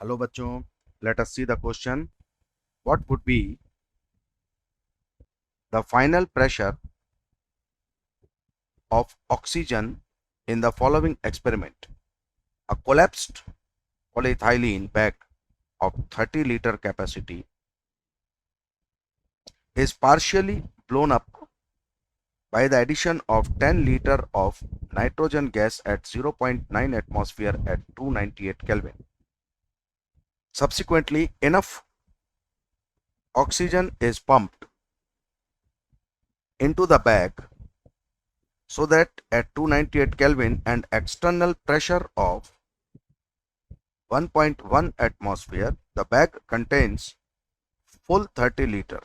Hello बच्चों, let us see the question. What would be the final pressure of oxygen in the following experiment? A collapsed polyethylene bag of 30-liter capacity is partially blown up by the addition of 10 liter of nitrogen gas at 0.9 atmosphere at 298 Kelvin. Subsequently, enough oxygen is pumped into the bag so that at 298 Kelvin and external pressure of 1.1 atmosphere, the bag contains full 30 liter.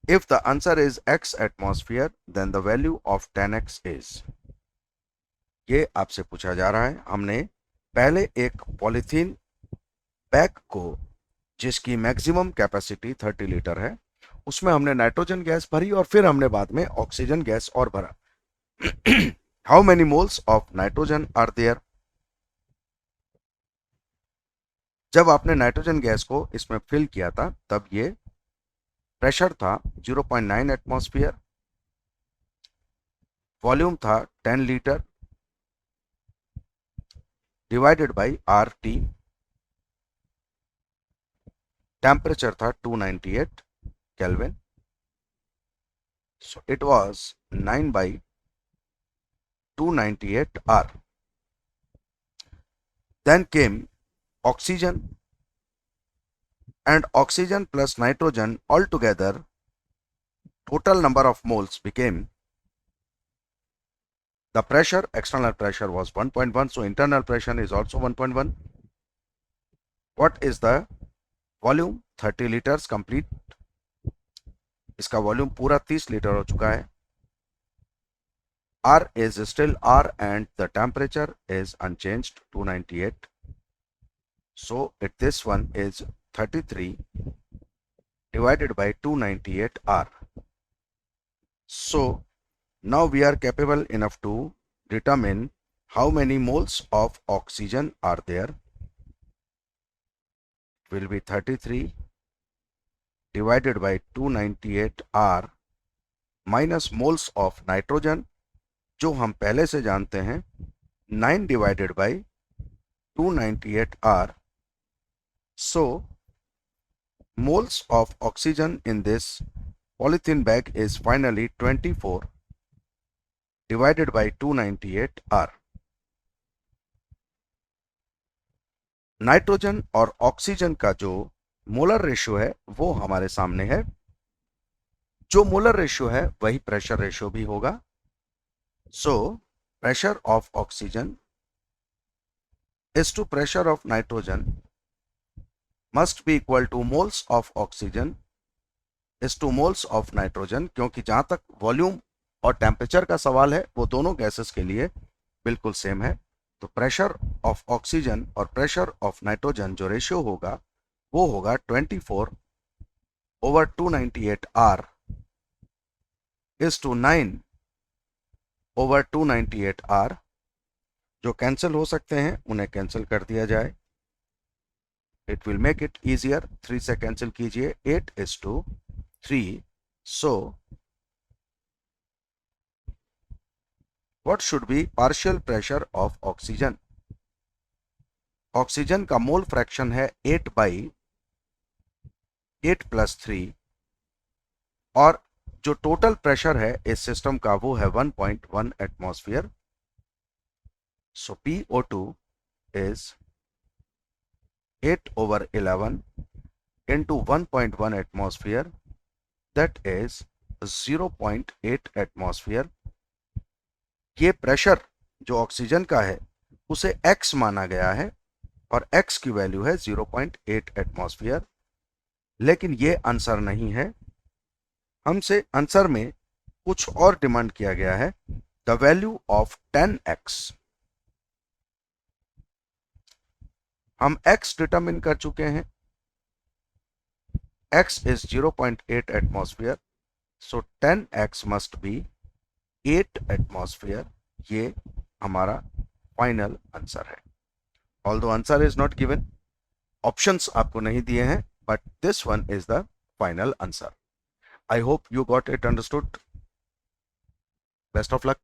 If the answer is x atmosphere, then the value of 10x is. ये आपसे पूछा जा रहा है. हमने पहले एक polythene bag को जिसकी मैक्सिमम कैपेसिटी 30 लीटर है उसमें हमने नाइट्रोजन गैस भरी और फिर हमने बाद में ऑक्सीजन गैस और भरा. How many moles of nitrogen are there? जब आपने नाइट्रोजन गैस को इसमें फिल किया था तब ये प्रेशर था 0.9 एटमॉस्फेयर, वॉल्यूम था 10 litre divided by RT, temperature था 298 kelvin. So it was 9 by 298 R. Then came oxygen, and oxygen plus nitrogen altogether total number of moles became, the pressure, external pressure was 1.1, so internal pressure is also 1.1. What is the volume? 30 liters complete. इसका volume पूरा 30 litre हो चुका है. R is still R and the temperature is unchanged 298. So this one is 33 divided by 298 R. So now we are capable enough to determine how many moles of oxygen are there. It will be 33 divided by 298 R minus moles of nitrogen जो हम पहले से जानते हैं 9 divided by 298 R. So moles of oxygen in this polythene bag is finally 24 divided by 298 R. Nitrogen और oxygen का जो molar ratio है वो हमारे सामने है. जो मोलर रेशियो है वही प्रेशर रेशियो भी होगा. So pressure of oxygen is to pressure of nitrogen must be equal to moles of oxygen is to moles of nitrogen, क्योंकि जहां तक वॉल्यूम और टेम्परेचर का सवाल है वो दोनों गैसेस के लिए बिल्कुल सेम है. तो प्रेशर ऑफ ऑक्सीजन और प्रेशर ऑफ नाइट्रोजन जो रेशियो होगा वो होगा 24 over 298 R is to 9 over 298 R. जो कैंसिल हो सकते हैं उन्हें कैंसिल कर दिया जाए. It will make it easier. 3 से कैंसिल कीजिए. 8 is to 3. So what should be partial pressure of oxygen? Oxygen का मोल फ्रैक्शन है 8 by 8 plus 3 और जो टोटल प्रेशर है इस सिस्टम का वो है 1.1 atmosphere. So PO2 is 8 over 11 into 1.1 atmosphere, that is 0.8 atmosphere. ये प्रेशर जो ऑक्सीजन का है उसे x माना गया है और x की वैल्यू है 0.8 एटमॉस्फेयर. लेकिन ये आंसर नहीं है. हमसे आंसर में कुछ और डिमांड किया गया है. The value of 10x. हम x डिटरमिन कर चुके हैं. x is 0.8 atmosphere. So 10x must be 8 atmosphere. ये हमारा फाइनल आंसर है. Although answer is not given, options आपको नहीं दिए हैं, but this one is the final answer. I hope you got it understood. Best of luck.